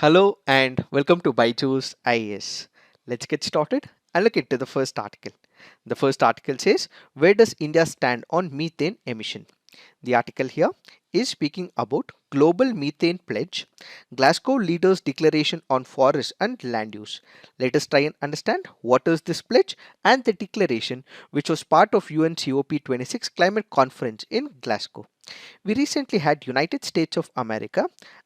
Hello and welcome to Byju's IAS. Let's get started and look into the first article. The first article says, where does India stand on methane emission? The article here is speaking about Global Methane Pledge, Glasgow Leaders Declaration on Forest and Land Use. Let us try and understand what is this pledge and the declaration which was part of UN COP26 climate conference in Glasgow. We recently had United States of America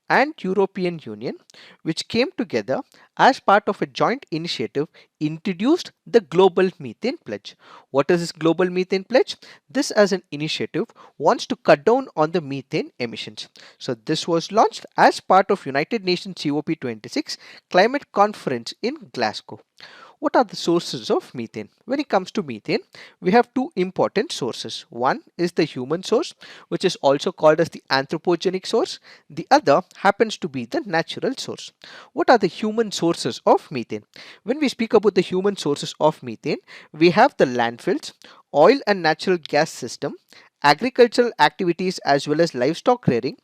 and European Union which came together as part of a joint initiative introduced the Global Methane Pledge. What is this Global Methane Pledge? This as an initiative wants to cut down on the methane emissions. So this was launched as part of United Nations COP26 climate conference in Glasgow. What are the sources of methane? When it comes to methane, we have two important sources. One is the human source, which is also called as the anthropogenic source. The other happens to be the natural source. What are the human sources of methane? When we speak about the human sources of methane, we have the landfills, oil and natural gas system, agricultural activities as well as livestock rearing,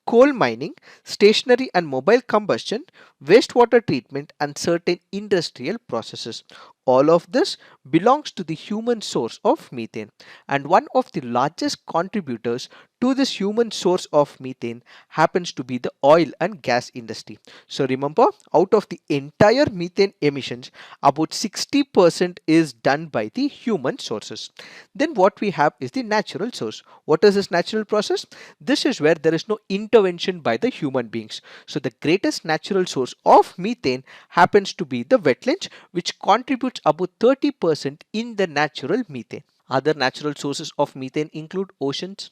coal mining, stationary and mobile combustion, wastewater treatment, and certain industrial processes. All of this belongs to the human source of methane, and one of the largest contributors to this human source of methane happens to be the oil and gas industry. So remember, out of the entire methane emissions, about 60% is done by the human sources. Then what we have is the natural source. What is this natural process? This is where there is no intervention by the human beings. So the greatest natural source of methane happens to be the wetlands, which contributes about 30% in the natural methane. Other natural sources of methane include oceans,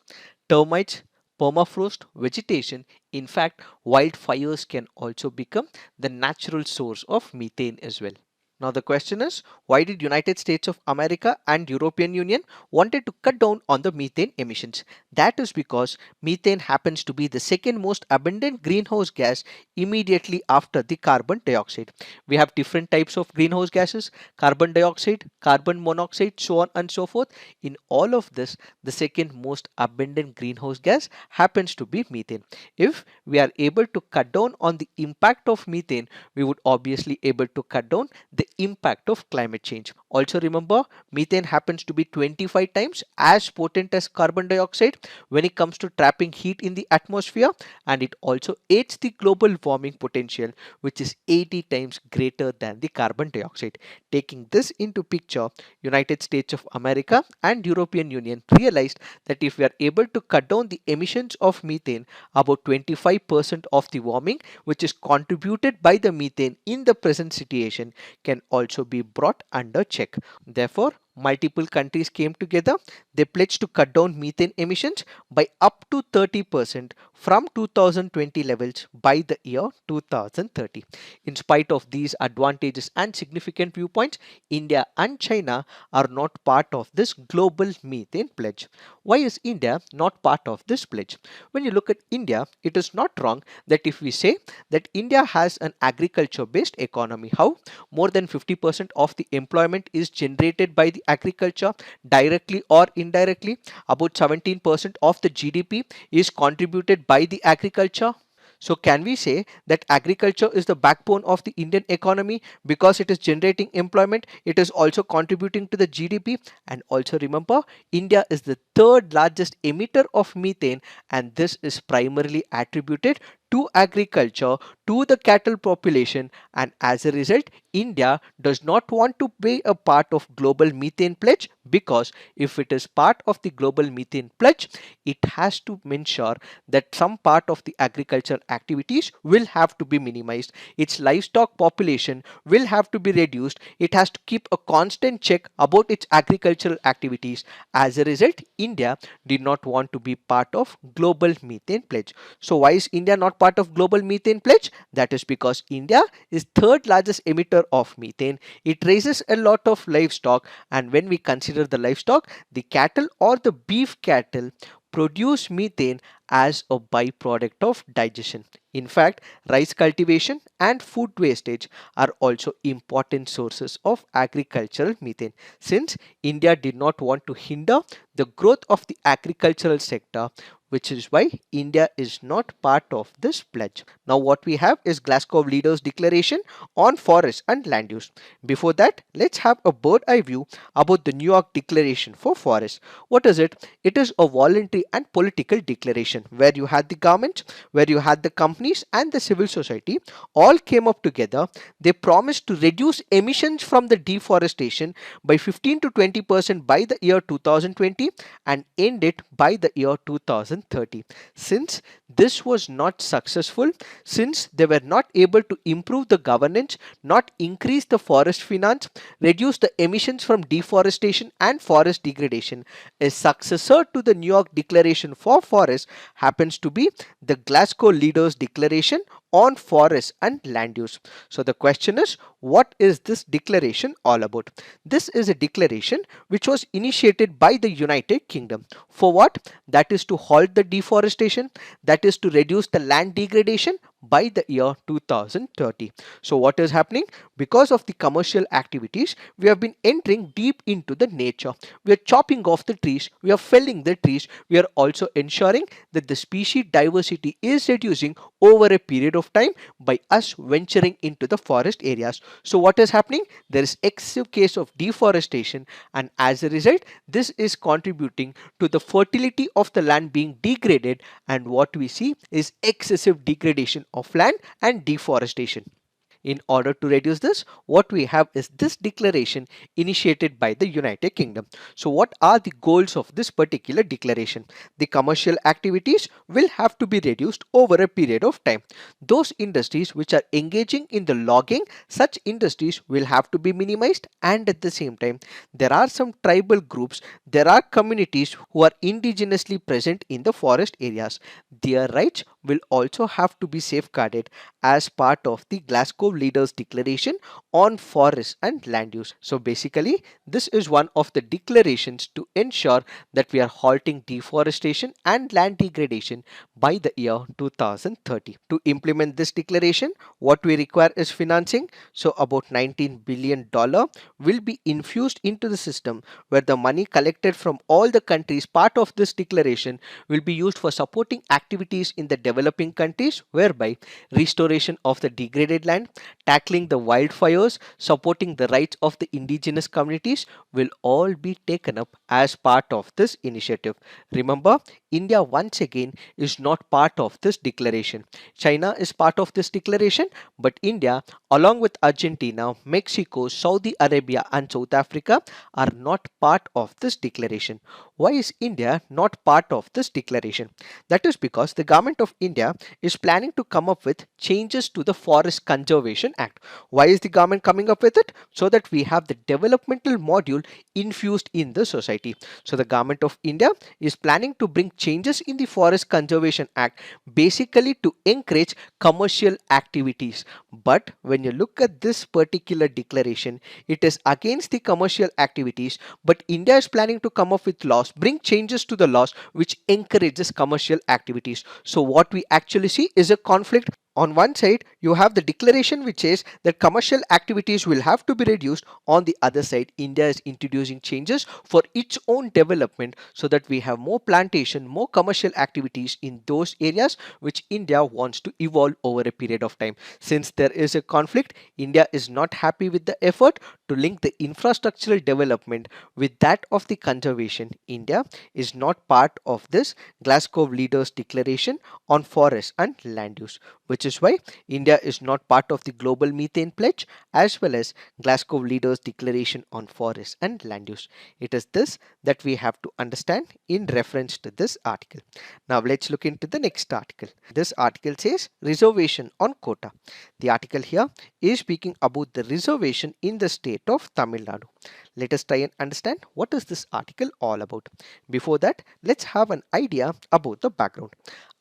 termites, permafrost, vegetation. In fact, wildfires can also become the natural source of methane as well. Now the question is, why did United States of America and European Union wanted to cut down on the methane emissions? That is because methane happens to be the second most abundant greenhouse gas immediately after the carbon dioxide. We have different types of greenhouse gases, carbon dioxide, carbon monoxide, so on and so forth. In all of this, the second most abundant greenhouse gas happens to be methane. If we are able to cut down on the impact of methane, we would obviously able to cut down the impact of climate change. Also remember, methane happens to be 25 times as potent as carbon dioxide when it comes to trapping heat in the atmosphere, and it also aids the global warming potential, which is 80 times greater than the carbon dioxide. Taking this into picture, United States of America and European Union realized that if we are able to cut down the emissions of methane, about 25% of the warming which is contributed by the methane in the present situation can also be brought under check. Therefore, multiple countries came together. They pledged to cut down methane emissions by up to 30% from 2020 levels by the year 2030. In spite of these advantages and significant viewpoints, India and China are not part of this global methane pledge. Why is India not part of this pledge? When you look at India, it is not wrong that if we say that India has an agriculture based economy. How? More than 50% of the employment is generated by the agriculture directly or indirectly. About 17% of the GDP is contributed by the agriculture. So can we say that agriculture is the backbone of the Indian economy because it is generating employment, it is also contributing to the GDP? And also remember, India is the third largest emitter of methane, and this is primarily attributed to agriculture, to the cattle population, and as a result, India does not want to be a part of global methane pledge, because if it is part of the global methane pledge, it has to ensure that some part of the agricultural activities will have to be minimized, its livestock population will have to be reduced, it has to keep a constant check about its agricultural activities. As a result, India did not want to be part of global methane pledge. So why is India not part of global methane pledge? That is because India is third largest emitter of methane. It raises a lot of livestock, and when we consider the livestock, the cattle or the beef cattle produce methane as a byproduct of digestion. In fact, rice cultivation and food wastage are also important sources of agricultural methane. Since India did not want to hinder the growth of the agricultural sector, which is why India is not part of this pledge. Now what we have is Glasgow Leaders Declaration on Forest and Land Use. Before that, let's have a bird eye view about the New York Declaration for Forest. What is it? It is a voluntary and political declaration where you had the government, where you had the companies and the civil society all came up together. They promised to reduce emissions from the deforestation by 15 to 20% by the year 2020 and end it by the year 2030. Since this was not successful, since they were not able to improve the governance, not increase the forest finance, reduce the emissions from deforestation and forest degradation, a successor to the New York Declaration for Forests happens to be the Glasgow Leaders Declaration on Forests and Land Use. So the question is, what is this declaration all about? This is a declaration which was initiated by the United Kingdom. For what? That is to halt the deforestation, that is to reduce the land degradation by the year 2030. So what is happening? Because of the commercial activities, we have been entering deep into the nature. We are chopping off the trees, we are felling the trees, we are also ensuring that the species diversity is reducing over a period of time by us venturing into the forest areas. So what is happening? There is excessive case of deforestation, and as a result, this is contributing to the fertility of the land being degraded, and what we see is excessive degradation of land and deforestation. In order to reduce this, what we have is this declaration initiated by the United Kingdom. So what are the goals of this particular declaration? The commercial activities will have to be reduced over a period of time. Those industries which are engaging in the logging, such industries will have to be minimized, and at the same time, there are some tribal groups, there are communities who are indigenously present in the forest areas. Their rights will also have to be safeguarded as part of the Glasgow Leaders Declaration on Forests and Land Use. So basically, this is one of the declarations to ensure that we are halting deforestation and land degradation by the year 2030. To implement this declaration, what we require is financing. So about $19 billion will be infused into the system, where the money collected from all the countries part of this declaration will be used for supporting activities in the developing countries, whereby restoration of the degraded land, tackling the wildfires, supporting the rights of the indigenous communities will all be taken up as part of this initiative. Remember, India once again is not part of this declaration. China is part of this declaration, but India, along with Argentina, Mexico, Saudi Arabia, and South Africa, are not part of this declaration. Why is India not part of this declaration? That is because the government of India is planning to come up with changes to the Forest Conservation Act. Why is the government coming up with it? So that we have the developmental module infused in the society. So the government of India is planning to bring changes in the Forest Conservation Act basically to encourage commercial activities. But when you look at this particular declaration, it is against the commercial activities, but India is planning to come up with laws, bring changes to the laws which encourages commercial activities. So what we actually see is a conflict. On one side, you have the declaration which says that commercial activities will have to be reduced. On the other side, India is introducing changes for its own development so that we have more plantation, more commercial activities in those areas which India wants to evolve over a period of time. Since there is a conflict, India is not happy with the effort to link the infrastructural development with that of the conservation. India is not part of this Glasgow Leaders Declaration on Forests and Land Use, which is why India is not part of the Global Methane Pledge as well as Glasgow Leaders Declaration on Forests and Land Use. It is this that we have to understand in reference to this article. Now let's look into the next article. This article says reservation on quota. The article here is speaking about the reservation in the state of Tamil Nadu. Let us try and understand what is this article all about. Before that, let's have an idea about the background.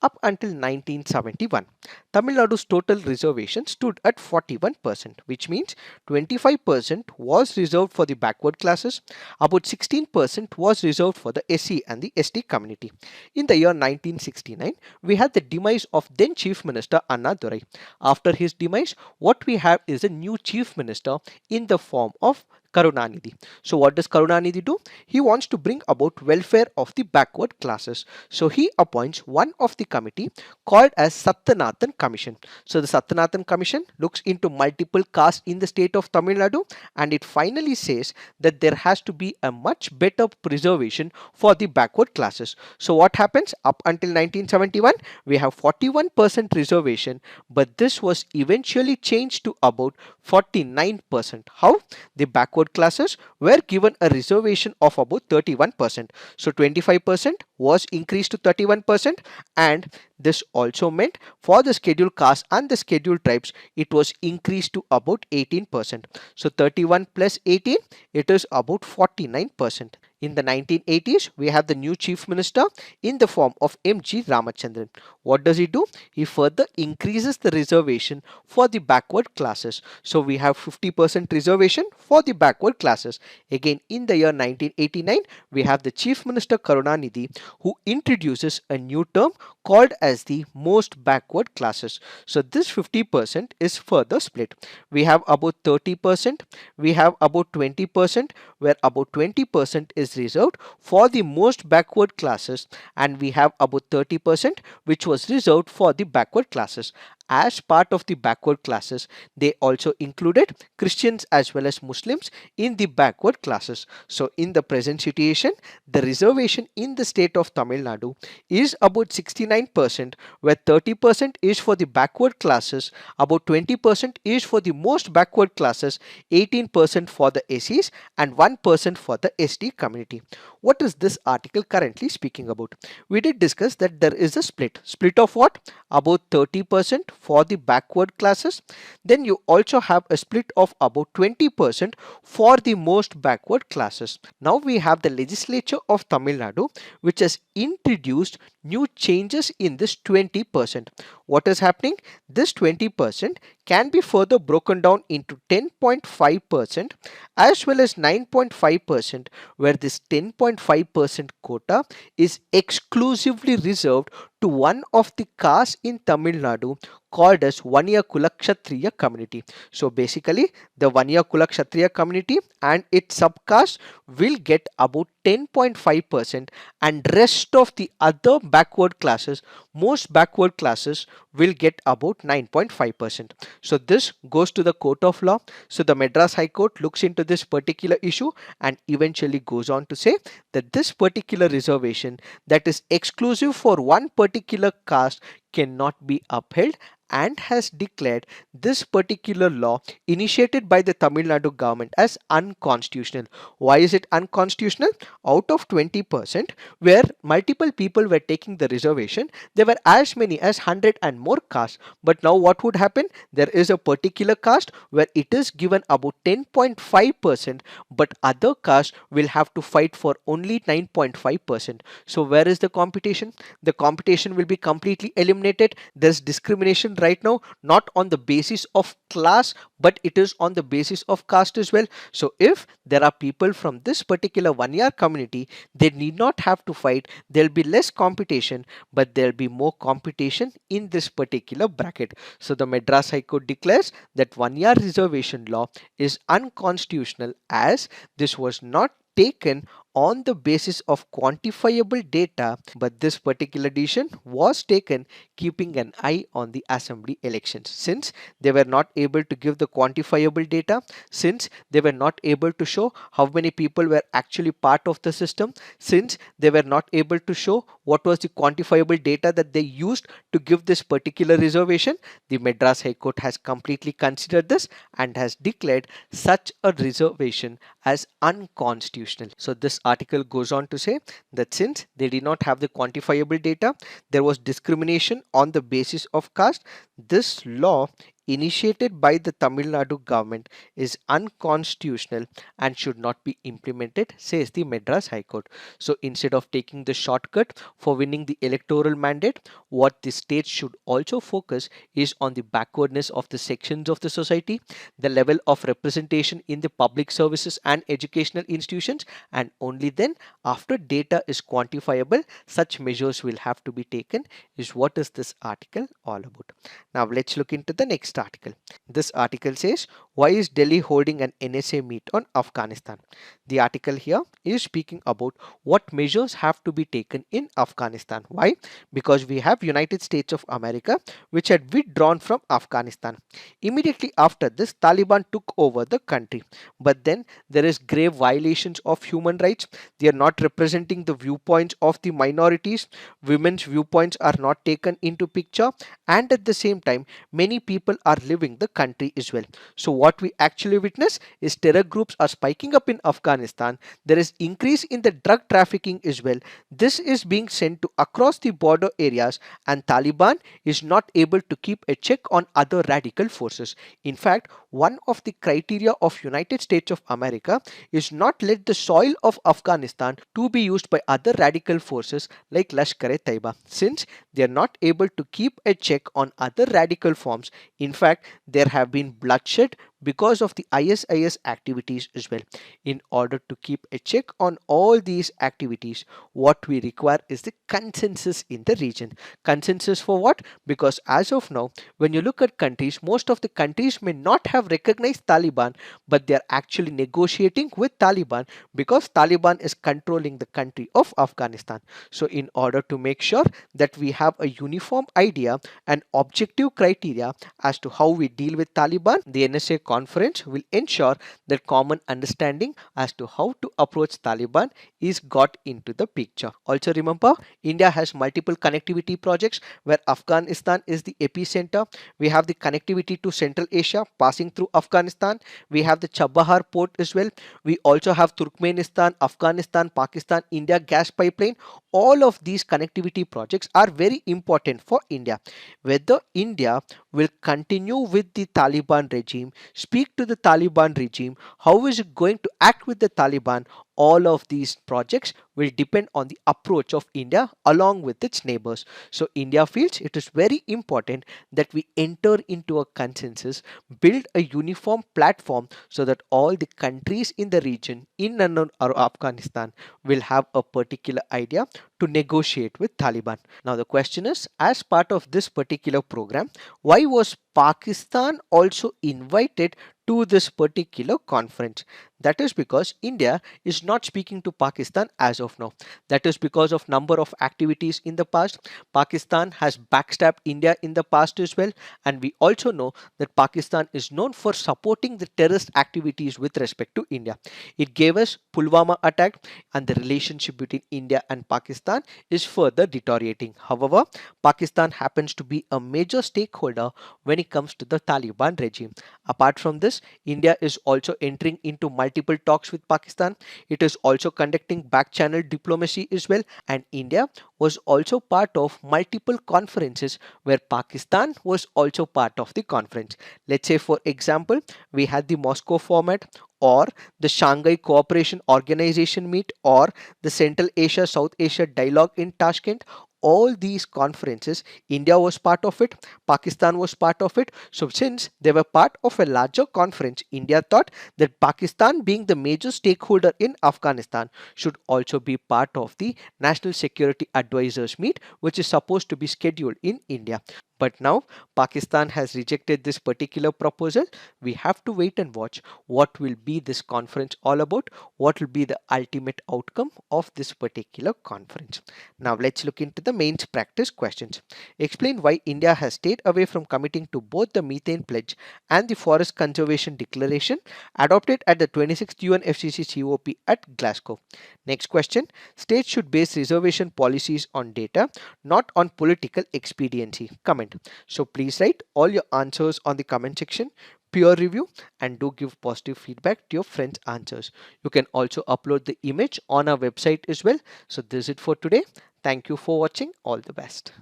Up until 1971, Tamil Nadu's total reservation stood at 41%, which means 25% was reserved for the backward classes, about 16% was reserved for the SC and the ST community. In the year 1969, we had the demise of then Chief Minister Annadurai. After his demise, what we have is a new Chief Minister in the form of Karunanidhi. So what does Karunanidhi do? He wants to bring about welfare of the backward classes. So he appoints one of the committee called as Satyanathan Commission. So the Satyanathan Commission looks into multiple castes in the state of Tamil Nadu, and it finally says that there has to be a much better preservation for the backward classes. So what happens? Up until 1971, we have 41% reservation, but this was eventually changed to about 49%. How? The backward classes were given a reservation of about 31%. So 25% was increased to 31%, and this also meant for the scheduled castes and the scheduled tribes, it was increased to about 18%. So 31 plus 18, it is about 49%. In the 1980s, we have the new chief minister in the form of M.G. Ramachandran. What does he do? He further increases the reservation for the backward classes. So we have 50% reservation for the backward classes. Again, in the year 1989, we have the chief minister Karunanidhi, who introduces a new term called as the most backward classes. So this 50% is further split. We have about 30%, we have about 20%, where about 20% is reserved for the most backward classes, and we have about 30% which was reserved for the backward classes. As part of the backward classes, they also included Christians as well as Muslims in the backward classes. So in the present situation, the reservation in the state of Tamil Nadu is about 69%, where 30% is for the backward classes, about 20% is for the most backward classes, 18% for the SCs, and 1% for the ST community. What is this article currently speaking about? We did discuss that there is a split of what? About 30% for the backward classes. Then you also have a split of about 20% for the most backward classes. Now we have the legislature of Tamil Nadu, which has introduced new changes in this 20%. What is happening? This 20% can be further broken down into 10.5% as well as 9.5%, where this 10.5% quota is exclusively reserved to one of the castes in Tamil Nadu called as Vaniya Kulakshatriya community. So basically, the Vaniya Kulakshatriya community and its subcaste will get about 10.5%, and rest of the other backward classes, most backward classes, will get about 9.5%. So this goes to the court of law. So the Madras High Court looks into this particular issue and eventually goes on to say that this particular reservation that is exclusive for one particular caste cannot be upheld, and has declared this particular law initiated by the Tamil Nadu government as unconstitutional. Why is it unconstitutional? Out of 20%, where multiple people were taking the reservation, there were as many as 100 and more castes. But now what would happen? There is a particular caste where it is given about 10.5%, but other castes will have to fight for only 9.5%. So where is the competition? The competition will be completely eliminated. There's discrimination right now, not on the basis of class, but it is on the basis of caste as well. So if there are people from this particular Vanyar community, they need not have to fight. There'll be less competition, but there'll be more competition in this particular bracket. So the Madras High Court declares that Vanyar reservation law is unconstitutional, as this was not taken on the basis of quantifiable data, but this particular decision was taken keeping an eye on the assembly elections. Since they were not able to give the quantifiable data, since they were not able to show how many people were actually part of the system, since they were not able to show what was the quantifiable data that they used to give this particular reservation, the Madras High Court has completely considered this and has declared such a reservation as unconstitutional. So this article goes on to say that since they did not have the quantifiable data, there was discrimination on the basis of caste. This law initiated by the Tamil Nadu government is unconstitutional and should not be implemented, says the Madras High Court. So instead of taking the shortcut for winning the electoral mandate, what the state should also focus is on the backwardness of the sections of the society, the level of representation in the public services and educational institutions, and only then, after data is quantifiable, such measures will have to be taken, is what is this article all about. Now let's look into the next first article. This article says, why is Delhi holding an NSA meet on Afghanistan? The article here is speaking about what measures have to be taken in Afghanistan. Why? Because we have United States of America which had withdrawn from Afghanistan. Immediately after this, Taliban took over the country. But then there is grave violations of human rights. They are not representing the viewpoints of the minorities. Women's viewpoints are not taken into picture, and at the same time many people are leaving the country as well. So what we actually witness is terror groups are spiking up in Afghanistan. There is increase in the drug trafficking as well. This is being sent to across the border areas, and Taliban is not able to keep a check on other radical forces. In fact, one of the criteria of United States of America is not let the soil of Afghanistan to be used by other radical forces like Lashkar-e-Taiba, since they are not able to keep a check on other radical forms. In fact, there have been bloodshed because of the ISIS activities as well. In order to keep a check on all these activities, what we require is the consensus in the region. Consensus for what? Because as of now, when you look at countries, most of the countries may not have recognized Taliban, but they are actually negotiating with Taliban because Taliban is controlling the country of Afghanistan. So in order to make sure that we have a uniform idea and objective criteria as to how we deal with Taliban, the NSA conference will ensure that common understanding as to how to approach Taliban is got into the picture. Also remember, India has multiple connectivity projects where Afghanistan is the epicenter. We have the connectivity to Central Asia passing through Afghanistan. We have the Chabahar port as well. We also have Turkmenistan, Afghanistan, Pakistan, India gas pipeline. All of these connectivity projects are very important for India. Whether India will continue with the Taliban regime, speak to the Taliban regime, how is it going to act with the Taliban, all of these projects will depend on the approach of India along with its neighbors. So India feels it is very important that we enter into a consensus, build a uniform platform so that all the countries in the region in and around Afghanistan will have a particular idea to negotiate with Taliban. Now the question is, as part of this particular program, why was Pakistan also invited to this particular conference? That is because India is not speaking to Pakistan as of now. That is because of number of activities in the past. Pakistan has backstabbed India in the past as well, and we also know that Pakistan is known for supporting the terrorist activities with respect to India. It gave us Pulwama attack, and the relationship between India and Pakistan is further deteriorating. However, Pakistan happens to be a major stakeholder when it comes to the Taliban regime. Apart from this, India is also entering into multiple talks with Pakistan. It is also conducting back channel diplomacy as well, and India was also part of multiple conferences where Pakistan was also part of the conference. Let's say, for example, we had the Moscow format, or the Shanghai Cooperation Organization meet, or the Central Asia South Asia dialogue in Tashkent. All these conferences, India was part of it, Pakistan was part of it. So since they were part of a larger conference, India thought that Pakistan, being the major stakeholder in Afghanistan, should also be part of the National Security Advisors meet, which is supposed to be scheduled in India. But now Pakistan has rejected this particular proposal. We have to wait and watch what will be this conference all about, what will be the ultimate outcome of this particular conference. Now let's look into the mains practice questions. Explain why India has stayed away from committing to both the methane pledge and the forest conservation declaration adopted at the 26th UNFCCC COP at Glasgow. Next question. States should base reservation policies on data, not on political expediency. Comment. So please write all your answers on the comment section, peer review, and do give positive feedback to your friends' answers. You can also upload the image on our website as well. So this is it for today. Thank you for watching. All the best.